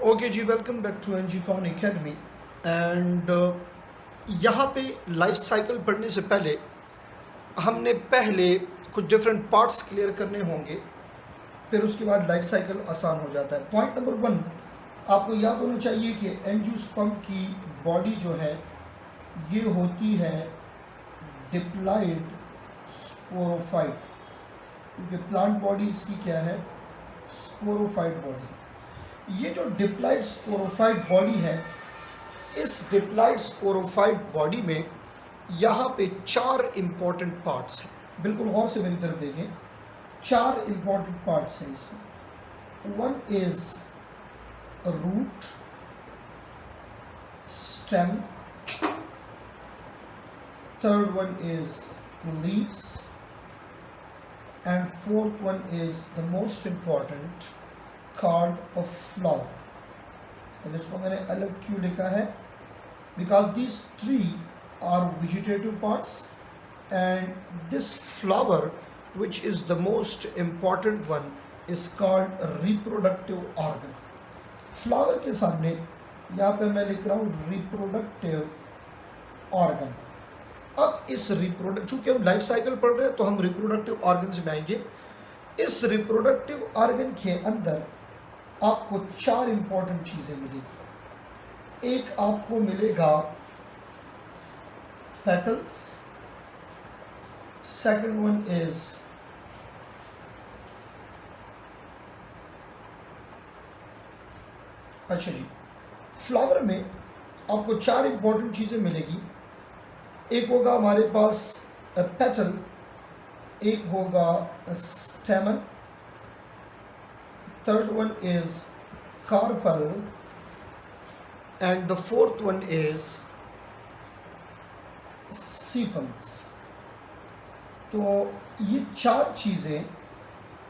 Okay जी, welcome back to NG Con Academy. And यहाँ पे लाइफ साइकिल पढ़ने से पहले हमने पहले कुछ डिफरेंट पार्ट्स क्लियर करने होंगे, फिर उसके बाद लाइफ साइकिल आसान हो जाता है। पॉइंट नंबर 1, आपको याद होना चाहिए कि एंजियोस्पर्म की बॉडी जो है ये होती है डिप्लॉइड स्पोरोफाइट, क्योंकि प्लांट बॉडी इसकी क्या है, स्पोरोफाइट बॉडी। ये जो डिप्लॉइड स्पोरोफाइट बॉडी है, इस डिप्लॉइड स्पोरोफाइट बॉडी में यहाँ पे 4 इंपॉर्टेंट पार्ट्स हैं। बिल्कुल गौर से मेरी तरफ देखें, 4 इंपॉर्टेंट पार्ट्स हैं इसमें। One is root, stem, third one is leaves, and fourth one is the most important called a flower. अब इसको मैंने अलग क्यों लिखा है? Because these 3 are vegetative parts and this flower, which is the most important one, is called a reproductive organ. Flower के सामने यहाँ पे मैं लिख रहा हूँ reproductive organ. अब इस चूंकि हम लाइफ साइकिल पढ़ रहे हैं तो हम रिप्रोडक्टिव ऑर्गन में आएंगे। इस रिप्रोडक्टिव ऑर्गन के अंदर आपको 4 इंपॉर्टेंट चीजें मिलेगी। एक आपको मिलेगा पेटल्स, सेकंड वन इज अच्छा जी, फ्लावर में आपको 4 इंपॉर्टेंट चीजें मिलेगी। एक होगा हमारे पास पेटल, एक होगा स्टेमन, third one is carpel, and the fourth one is sepals. तो ये 4 चीज़ें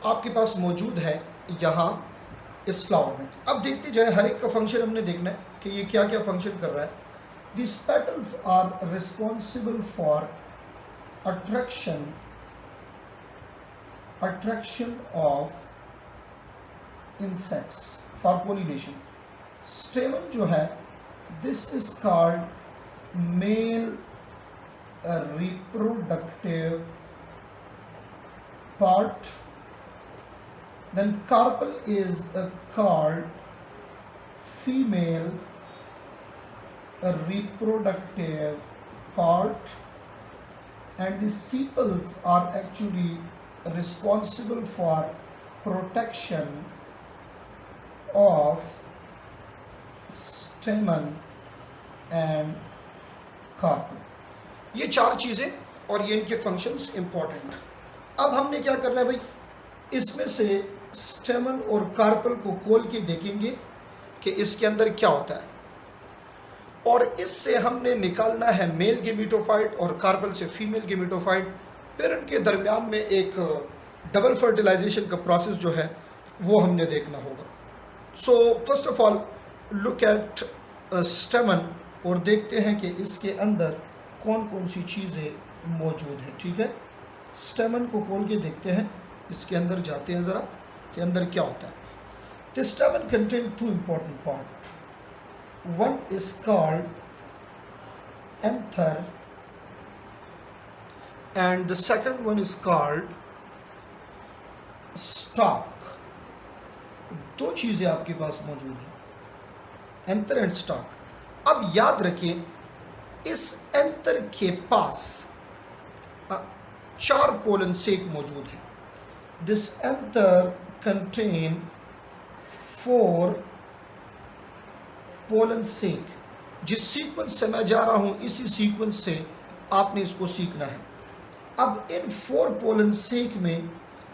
आपके पास मौजूद है यहाँ इस फ्लावर में। अब देखते जाए, हर एक का फंक्शन हमने देखना है कि ये क्या क्या फंक्शन कर रहा है। These petals are responsible for attraction of insects for pollination. Stamen जो है, this is called male reproductive part. Then carpel is called female reproductive part, and the sepals are actually responsible for protection of stamen and carpel. ये 4 चीजें और ये इनके functions important. अब हमने क्या करना है भाई, इसमें से स्टेमन और कार्पल को खोल के देखेंगे कि इसके अंदर क्या होता है, और इससे हमने निकालना है मेल गेमेटोफाइट और कार्पल से फीमेल गेमेटोफाइट। फिर इनके दरमियान में एक डबल फर्टिलाइजेशन का प्रोसेस जो है वो हमने देखना होगा। So first of all look at स्टेमन और देखते हैं कि इसके अंदर कौन कौन सी चीज़ें मौजूद हैं। ठीक है, स्टेमन को खोल के देखते हैं, इसके अंदर जाते हैं ज़रा कि अंदर क्या होता है। The स्टेमन contain 2 important part. One is called anther and the second one is called stock. 2 चीज़ें आपके पास मौजूद हैं, एंथर एंड स्टॉक। अब याद रखें, इस एंथर के पास 4 पोलन सेक मौजूद है। दिस एंथर कंटेन 4 पोलन सेक। जिस सीक्वेंस से मैं जा रहा हूं, इसी सीक्वेंस से आपने इसको सीखना है। अब इन 4 पोलन सेक में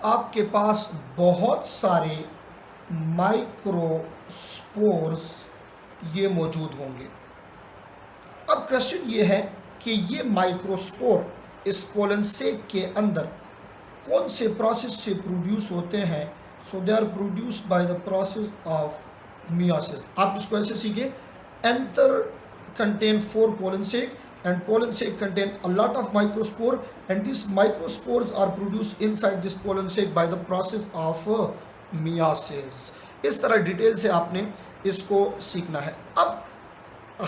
आपके पास बहुत सारे माइक्रोस्पोर्स ये मौजूद होंगे। अब क्वेश्चन ये है कि ये माइक्रोस्पोर इस पोलन सेक के अंदर कौन से प्रोसेस से प्रोड्यूस होते हैं। So they are produced by the process of meiosis. आप इसको ऐसे सीखे, anther contain 4 pollen sac and pollen sac contain a lot of microspore, and these microspores are produced inside this pollen sac by the process of meiosis. इस तरह detail से आपने इसको सीखना है। अब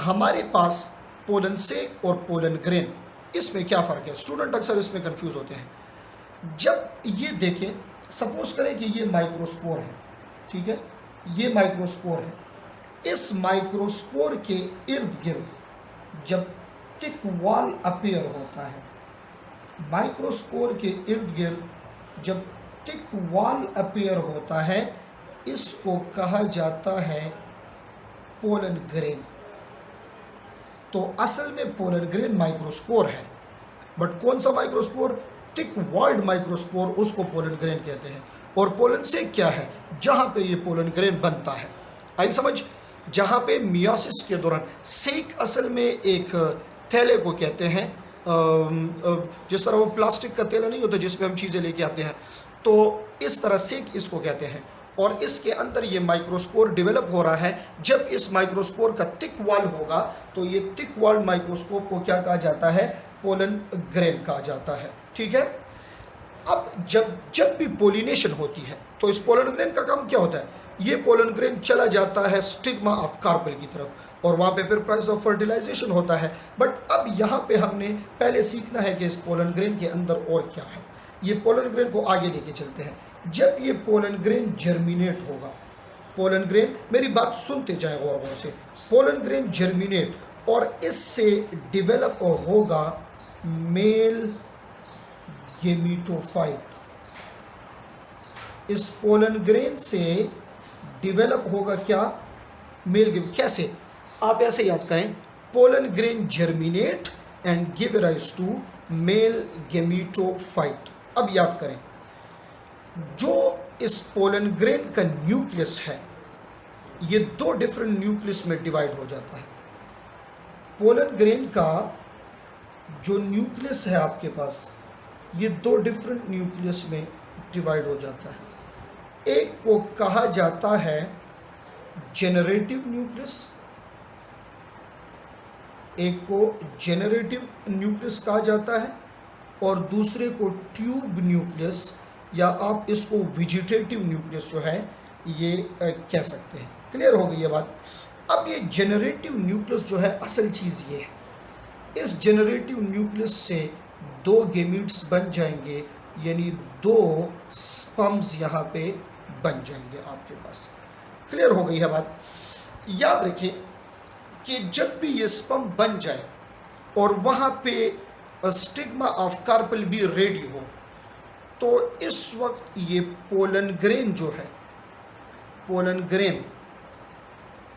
हमारे पास पोलन सेक और पोलन ग्रेन, इसमें क्या फ़र्क है? स्टूडेंट अक्सर इसमें कंफ्यूज होते हैं। जब ये देखें, सपोज करें कि ये माइक्रोस्पोर है, ठीक है, ये माइक्रोस्पोर है। इस माइक्रोस्पोर के इर्द गिर्द जब टिक वॉल अपेयर होता है, माइक्रोस्पोर के इर्द गिर्द जब टिक वॉल अपेयर होता है, इसको कहा जाता है पोलन ग्रेन। तो असल में पोलन ग्रेन माइक्रोस्पोर है, बट कौन सा माइक्रोस्पोर? टिक वॉल्ड माइक्रोस्पोर, उसको पोलन ग्रेन कहते हैं। और पोलन से क्या है? जहाँ पे ये पोलन ग्रेन बनता है। आई समझ? जहाँ पे मियोसिस के दौरान, सेक असल में एक थैले को कहते हैं, जिस तरह वो प्लास्टिक का थैला नहीं होता जिसमें हम चीज़ें लेके आते हैं, तो इस तरह सेक इसको कहते हैं। और इसके अंदर ये माइक्रोस्पोर डेवलप हो रहा है। जब इस माइक्रोस्पोर का थिक वॉल होगा तो ये थिक वॉल माइक्रोस्कोप को क्या कहा जाता है? पोलन ग्रेन कहा जाता है, ठीक है। अब जब भी पोलिनेशन होती है तो इस पोलन ग्रेन का काम क्या होता है? ये पोलन ग्रेन चला जाता है स्टिग्मा ऑफ कार्पेल की तरफ और वहाँ पे फिर प्रोसेस ऑफ फर्टिलाइजेशन होता है। बट अब यहाँ पे हमने पहले सीखना है कि इस पोलन ग्रेन के अंदर और क्या है। ये पोलन ग्रेन को आगे लेके चलते हैं। जब ये पोलन ग्रेन जर्मिनेट होगा, पोलन ग्रेन, मेरी बात सुनते जाए गौर से, पोलन ग्रेन जर्मिनेट और इससे डेवलप होगा मेल गेमीटोफाइट। इस पोलन ग्रेन से डेवलप होगा क्या? Male game. कैसे? आप ऐसे याद करें, pollen grain germinate and give rise to male gametophyte. अब याद करें, जो इस पोलन ग्रेन का न्यूक्लियस है, ये दो डिफरेंट न्यूक्लियस में डिवाइड हो जाता है। पोलन ग्रेन का जो न्यूक्लियस है आपके पास, ये दो डिफरेंट न्यूक्लियस में डिवाइड हो जाता है। एक को कहा जाता है जेनरेटिव न्यूक्लियस, एक को जेनरेटिव न्यूक्लियस कहा जाता है और दूसरे को ट्यूब न्यूक्लियस, या आप इसको वेजिटेटिव न्यूक्लियस जो है ये कह सकते हैं। क्लियर हो गई ये बात? अब ये जेनरेटिव न्यूक्लियस जो है, असल चीज़ ये है, इस जेनरेटिव न्यूक्लियस से दो गेमीट्स बन जाएंगे, यानी दो स्पर्म्स यहाँ पे बन जाएंगे आपके पास। क्लियर हो गई है बात? याद रखें कि जब भी ये स्पर्म बन जाए और वहाँ पे स्टिग्मा ऑफ कार्पेल भी रेडी हो, तो इस वक्त ये पोलन ग्रेन जो है, पोलन ग्रेन,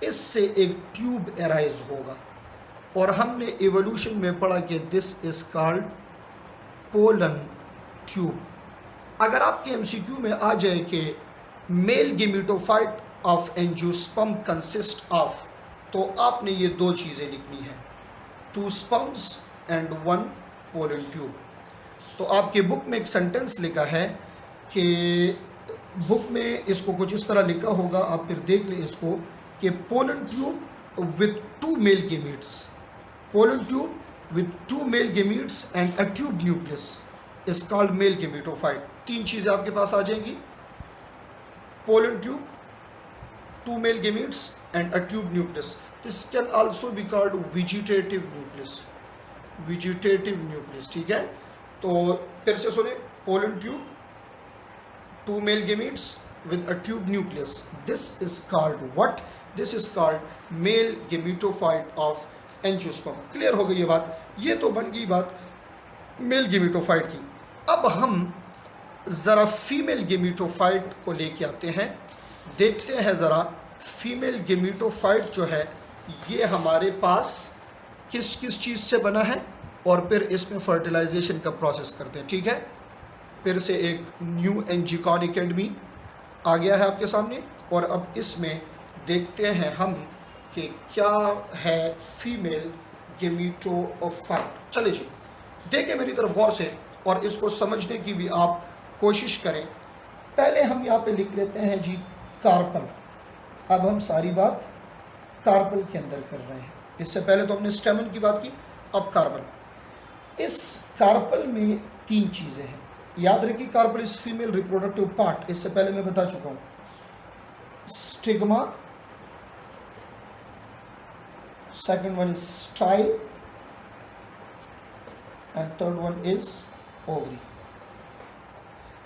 इससे एक ट्यूब एराइज होगा। और हमने इवोल्यूशन में पढ़ा कि this is called pollen tube. अगर आपके एमसीक्यू में आ जाए कि mail gametophyte of angiosperm consist of, तो आपने ये दो चीज़ें लिखनी है, 2 स्पर्म्स एंड 1 पोलन ट्यूब। तो आपके बुक में एक सेंटेंस लिखा है कि बुक में इसको कुछ इस तरह लिखा होगा, आप फिर देख लें इसको, कि pollen tube with 2 mail gametes, pollen tube with 2 mail gametes and a tube nucleus is called male gametophyte. 3 चीज़ें आपके पास आ जाएंगी, pollen tube, 2 mail gametes and a tube nucleus. This can also be called vegetative nucleus, vegetative nucleus, ठीक है। तो फिर से सुने, pollen tube, 2 mail gametes with a tube nucleus, this is called what? This is called male gametophyte of angiosperm। Clear हो गई ये बात? ये तो बन गई बात मेल गेमीटोफाइट की। अब हम ज़रा फीमेल गेमीटोफाइट को लेके आते हैं, देखते हैं ज़रा फीमेल गेमीटोफाइट जो है ये हमारे पास किस किस चीज़ से बना है, और फिर इसमें फर्टिलाइजेशन का प्रोसेस करते हैं, ठीक है। फिर से एक न्यू एनजीकॉन एकेडमी आ गया है आपके सामने, और अब इसमें देखते हैं हम कि क्या है फीमेल गेमीटोफाइट। चलिए जी, देखें मेरी तरफ गौर से और इसको समझने की भी आप कोशिश करें। पहले हम यहाँ पे लिख लेते हैं जी कार्पल। अब हम सारी बात कार्पल के अंदर कर रहे हैं। इससे पहले तो हमने स्टेमन की बात की, अब कार्पल। इस कार्पल में 3 चीज़ें हैं। याद रखिए, carpel is female reproductive part, इससे पहले मैं बता चुका हूँ। Stigma, second one is style, and third one is ovary.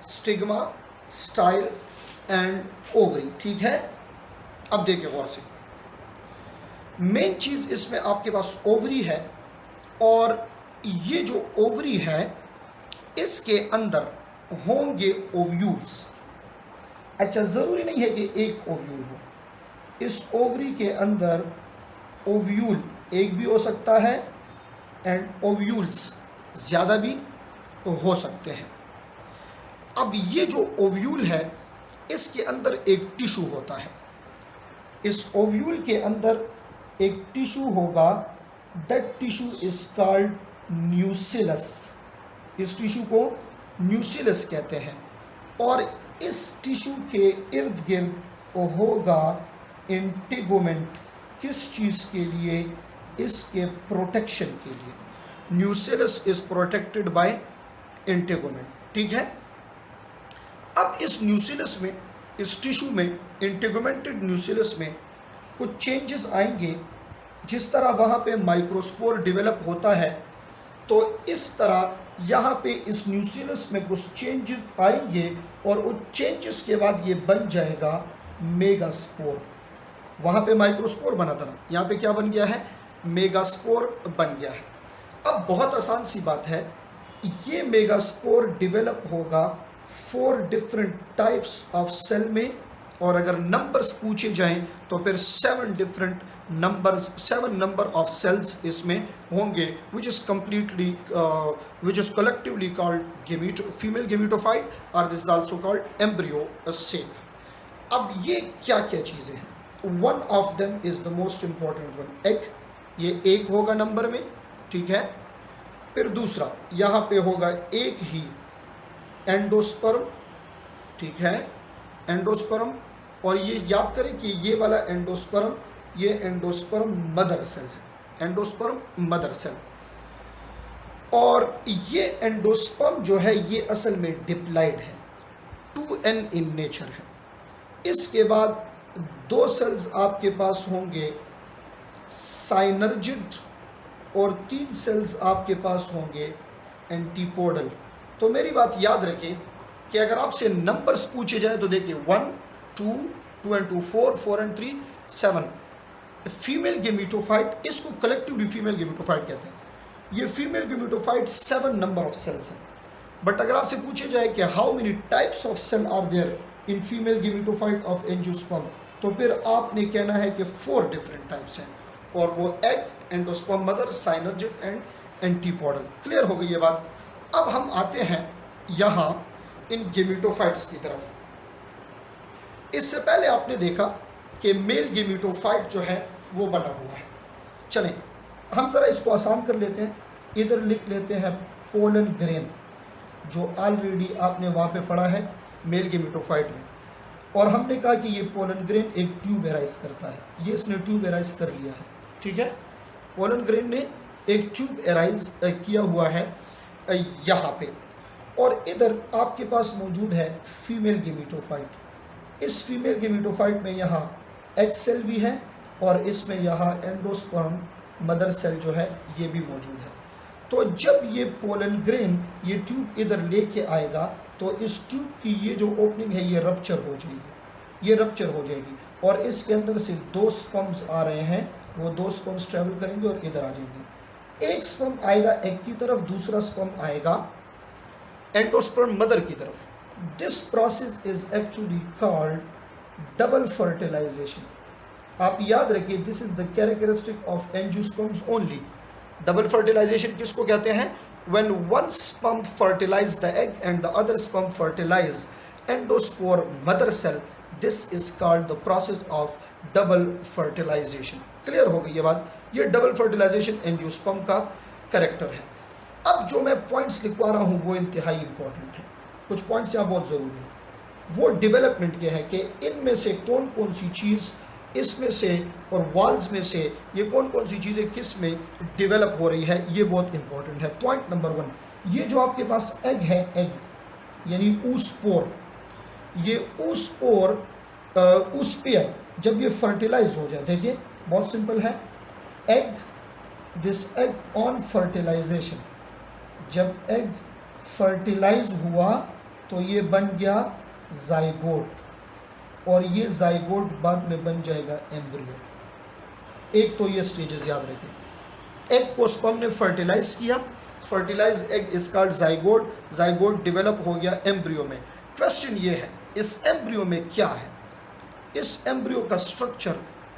Stigma, style and ovary, ठीक है। अब देखिए गौर से, मेन चीज इसमें आपके पास ओवरी है, और ये जो ओवरी है इसके अंदर होंगे ओव्यूल्स। अच्छा, जरूरी नहीं है कि एक ओव्यूल हो, इस ओवरी के अंदर ओव्यूल एक भी हो सकता है एंड ओव्यूल्स ज़्यादा भी हो सकते हैं। अब ये जो ओव्यूल है इसके अंदर एक टिश्यू होता है, इस ओव्यूल के अंदर एक टिश्यू होगा, दैट टिश्यू इज कॉल्ड न्यूसिलस। इस टिश्यू को न्यूसिलस कहते हैं, और इस टिश्यू के इर्द गिर्द होगा इंटेगुमेंट। किस चीज़ के लिए? इसके प्रोटेक्शन के लिए। न्यूसिलस इज प्रोटेक्टेड बाय इंटेगुमेंट, ठीक है। अब इस न्यूसिलस में, इस टिश्यू में, इंटेगुमेंटेड न्यूसिलस में कुछ चेंजेस आएंगे। जिस तरह वहाँ पे माइक्रोस्पोर डेवलप होता है, तो इस तरह यहाँ पे इस न्यूसिलस में कुछ चेंजेस आएंगे, और उस चेंजेस के बाद ये बन जाएगा मेगास्पोर। वहाँ पे माइक्रोस्पोर बना था ना, यहाँ पे क्या बन गया है? मेगास्पोर बन गया है। अब बहुत आसान सी बात है, ये मेगास्पोर डेवलप होगा 4 डिफरेंट टाइप्स ऑफ सेल में, और अगर नंबर्स पूछे जाएं तो फिर 7 different numbers, 7 number of cells इसमें होंगे, which is collectively called female gametophyte, और this is also called embryo sac. अब ये क्या क्या चीज़ें हैं? One of them is the most important one, egg. ये एक होगा नंबर में, ठीक है। फिर दूसरा यहाँ पे होगा एक ही एंडोस्पर्म, ठीक है, एंडोस्पर्म। और ये याद करें कि ये वाला एंडोस्पर्म, ये एंडोस्पर्म मदर सेल है, एंडोस्पर्म मदर सेल। और ये एंडोस्पर्म जो है ये असल में डिप्लाइड है, 2n इन नेचर है। इसके बाद 2 सेल्स आपके पास होंगे साइनर्जिड, और 3 सेल्स आपके पास होंगे एंटीपोडल। तो मेरी बात याद रखें कि अगर आपसे नंबर्स पूछे जाए तो देखिए 1, 2, 2 and 2, 4, 4 and 3, 7। फीमेल गेमिटोफाइट, इसको कलेक्टिवली फीमेल गेमिटोफाइट कहते हैं। ये female gametophyte 7 number of cells हैं। बट अगर आपसे पूछे जाए कि how many types of cell are there in female gametophyte of angiosperm, तो फिर आपने कहना है कि 4 डिफरेंट टाइप्स हैं, और वो egg, endosperm mother, साइनर्जिड and antipodal. Clear हो गई ये बात। अब हम आते हैं यहाँ इन गेमिटोफाइट्स की तरफ। इससे पहले आपने देखा कि मेल गेमिटोफाइट जो है वो बना हुआ है। चलें हम ज़रा इसको आसान कर लेते हैं, इधर लिख लेते हैं पोलन ग्रेन, जो ऑलरेडी आपने वहाँ पे पढ़ा है मेल गेमिटोफाइट में। और हमने कहा कि ये पोलन ग्रेन एक ट्यूब एराइज करता है, ये इसने ट्यूब एराइज कर लिया है, ठीक है। पोलन ग्रेन ने एक ट्यूब एराइज किया हुआ है यहाँ पे, और इधर आपके पास मौजूद है फीमेल गेमिटोफाइट। इस फीमेल गेमिटोफाइट में यहाँ एग सेल भी है, और इसमें यहाँ एंडोस्पर्म मदर सेल जो है ये भी मौजूद है। तो जब ये पोलन ग्रेन ये ट्यूब इधर लेके आएगा, तो इस ट्यूब की ये जो ओपनिंग है ये रप्चर हो जाएगी, ये रप्चर हो जाएगी, और इसके अंदर से 2 स्पर्म्स आ रहे हैं, वो 2 स्पर्म्स ट्रेवल करेंगे और इधर आ जाएंगे। एक स्पर्म आएगा एग की तरफ, दूसरा स्पर्म आएगा एंडोस्पर्म मदर की तरफ। This process is actually called double fertilization. आप याद रखिए, this is the characteristic of angiosperms only. Double fertilization किसको कहते हैं? When one sperm fertilize the egg and the other sperm fertilize endospore mother cell, this is called the process of double fertilization. Clear हो गई ये बात? ये double fertilisation angiosperm का character है। अब जो मैं पॉइंट्स लिखवा रहा हूँ वो इंतहाई इंपॉर्टेंट है, कुछ पॉइंट्स यहाँ बहुत ज़रूरी हैं। वो डेवलपमेंट के हैं कि इनमें से कौन कौन सी चीज़ इसमें से और वॉल्स में से ये कौन कौन सी चीज़ें किस में डेवलप हो रही है, ये बहुत इंपॉर्टेंट है। पॉइंट नंबर 1, ये जो आपके पास एग है, एग यानी ऊस्पोर, ये ऊस्पोर ऊस्पेयर जब ये फर्टिलाइज हो जाए, देखिए बहुत सिंपल है, egg, this egg on fertilization, जब एग फर्टिलाइज हुआ तो ये बन गया जाइगोट, और ये जाइगोट बाद में बन जाएगा एम्ब्रियो। एक तो ये स्टेजेस याद रखें, एग को स्पर्म ने फर्टिलाइज किया, fertilize egg is called zygote, zygote develop हो गया एम्ब्रियो में। क्वेश्चन ये है, इस एम्ब्रियो में क्या है, इस एम्ब्रियो का स्ट्रक्चर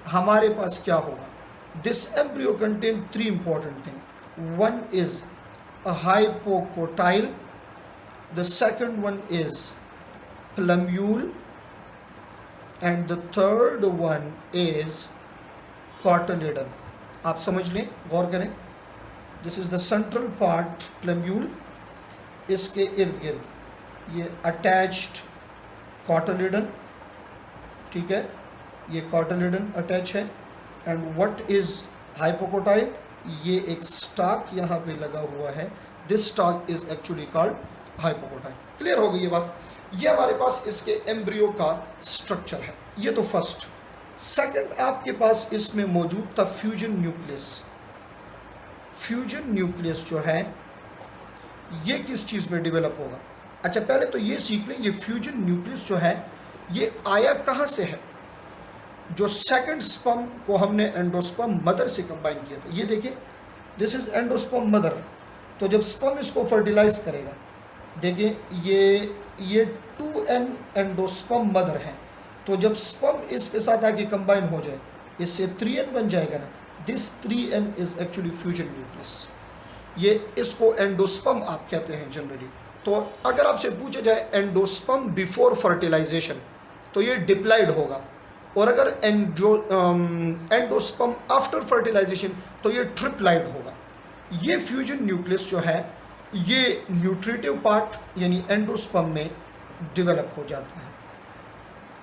हमारे पास क्या होगा। This embryo contain 3 important thing, one is a hypocotyle, the second one is plumule, and the third one is cotyledon। आप समझ लें, गौर करें, this is the central part plumule, इसके इर्द गिर्द ये अटैच्ड cotyledon, ठीक है, ये cotyledon अटैच है, एंड व्हाट इज hypocotyle, ये एक स्टॉक यहाँ पे लगा हुआ है, this stock is actually called hypocotyl. Clear हो गई ये बात, ये हमारे पास इसके एम्ब्रियो का स्ट्रक्चर है, ये तो फर्स्ट। सेकंड आपके पास इसमें मौजूद था फ्यूजन न्यूक्लियस। फ्यूजन न्यूक्लियस जो है ये किस चीज़ में डेवलप होगा। अच्छा पहले तो ये सीख लें, ये फ्यूजन न्यूक्लियस जो है ये आया कहाँ से है। जो सेकंड स्पर्म को हमने एंडोस्पर्म मदर से कंबाइन किया था, ये देखिए दिस इज एंडोस्पर्म मदर, तो जब स्पर्म इसको फर्टिलाइज करेगा, देखिए ये 2n एंडोस्पर्म मदर है, तो जब स्पर्म इसके साथ आके कंबाइन हो जाए इससे 3n बन जाएगा ना, this 3n is actually fusion nucleus, ये इसको एंडोस्पर्म आप कहते हैं जनरली। तो अगर आपसे पूछा जाए एंडोस्पर्म बिफोर फर्टिलाइजेशन तो ये डिप्लाइड होगा, और अगर एंडोस्पर्म आफ्टर फर्टिलाइजेशन तो ये ट्रिप्लाइड होगा। ये फ्यूजन न्यूक्लियस जो है ये न्यूट्रिटिव पार्ट यानी एंडोस्पर्म में डेवलप हो जाता है।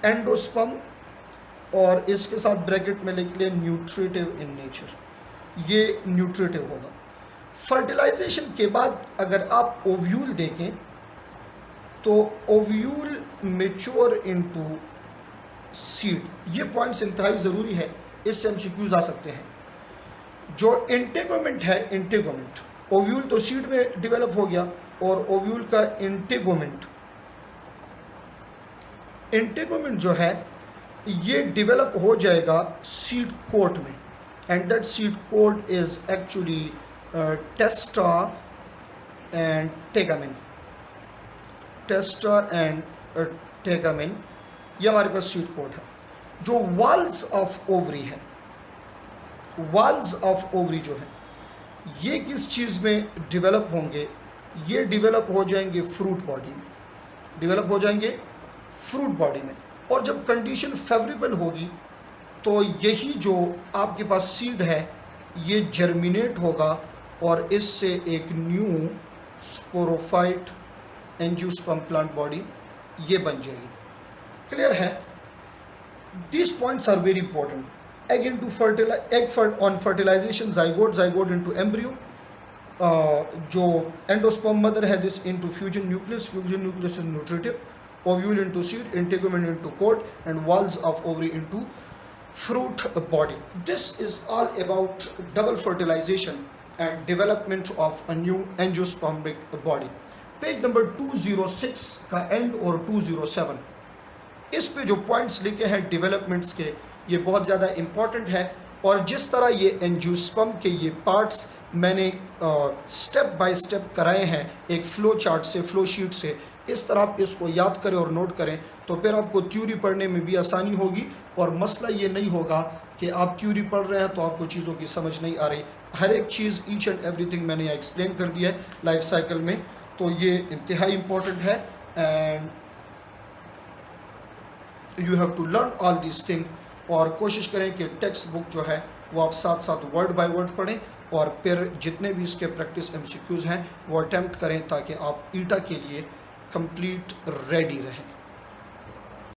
एंडोस्पर्म और इसके साथ ब्रैकेट में लिख लें न्यूट्रिटिव इन नेचर, ये न्यूट्रिटिव होगा। फर्टिलाइजेशन के बाद अगर आप ओव्यूल देखें तो ओव्यूल मैच्योर इनटू सीड, ये पॉइंट्स इंतहाई ज़रूरी है, इससे एमसीक्यूज आ सकते हैं। जो इंटेगोमेंट है, इंटेगोमेंट, ओव्यूल तो सीड में डेवलप हो गया, और ओव्यूल का इंटेगोमेंट जो है ये डेवलप हो जाएगा सीड कोट में, and that seed coat is actually testa and tegmen, testa and tegmen, ये हमारे पास सीड कोट है। जो वॉल्स ऑफ ओवरी है, वॉल्स ऑफ ओवरी जो है ये किस चीज़ में डेवलप होंगे, ये डेवलप हो जाएंगे फ्रूट बॉडी में, डेवलप हो जाएंगे फ्रूट बॉडी में। और जब कंडीशन फेवरेबल होगी तो यही जो आपके पास सीड है ये जर्मिनेट होगा और इससे एक new sporophyte angiosperm plant body ये बन जाएगी। क्लियर है, these points are very important. Egg into on fertilization, zygote into embryo, जो एंडोस्पर्म मदर है this into fusion nucleus is nutritive, ovule into seed, integument into coat, and walls of ovary into fruit body. This is all about double fertilization and development of a new angiospermic body. Page number 206 का and और 207, इस पे जो points लिखे हैं developments के ये बहुत ज़्यादा इम्पॉर्टेंट है। और जिस तरह ये एंजियोस्पर्म के ये पार्ट्स मैंने स्टेप बाय स्टेप कराए हैं एक फ्लो चार्ट से, फ्लो शीट से, इस तरह आप इसको याद करें और नोट करें तो फिर आपको थ्योरी पढ़ने में भी आसानी होगी, और मसला ये नहीं होगा कि आप थ्योरी पढ़ रहे हैं तो आपको चीज़ों की समझ नहीं आ रही। हर एक चीज़ ईच एंड एवरीथिंग मैंने यहाँ एक्सप्लेन कर दिया है लाइफ साइकिल में, तो ये इंतहाई इम्पोर्टेंट है and you have to learn all this thing. और कोशिश करें कि टेक्स्ट बुक जो है वो आप साथ साथ वर्ड बाय वर्ड पढ़ें, और फिर जितने भी इसके प्रैक्टिस एमसीक्यूज़ हैं वो अटैम्प्ट करें ताकि आप ईटा के लिए कंप्लीट रेडी रहें।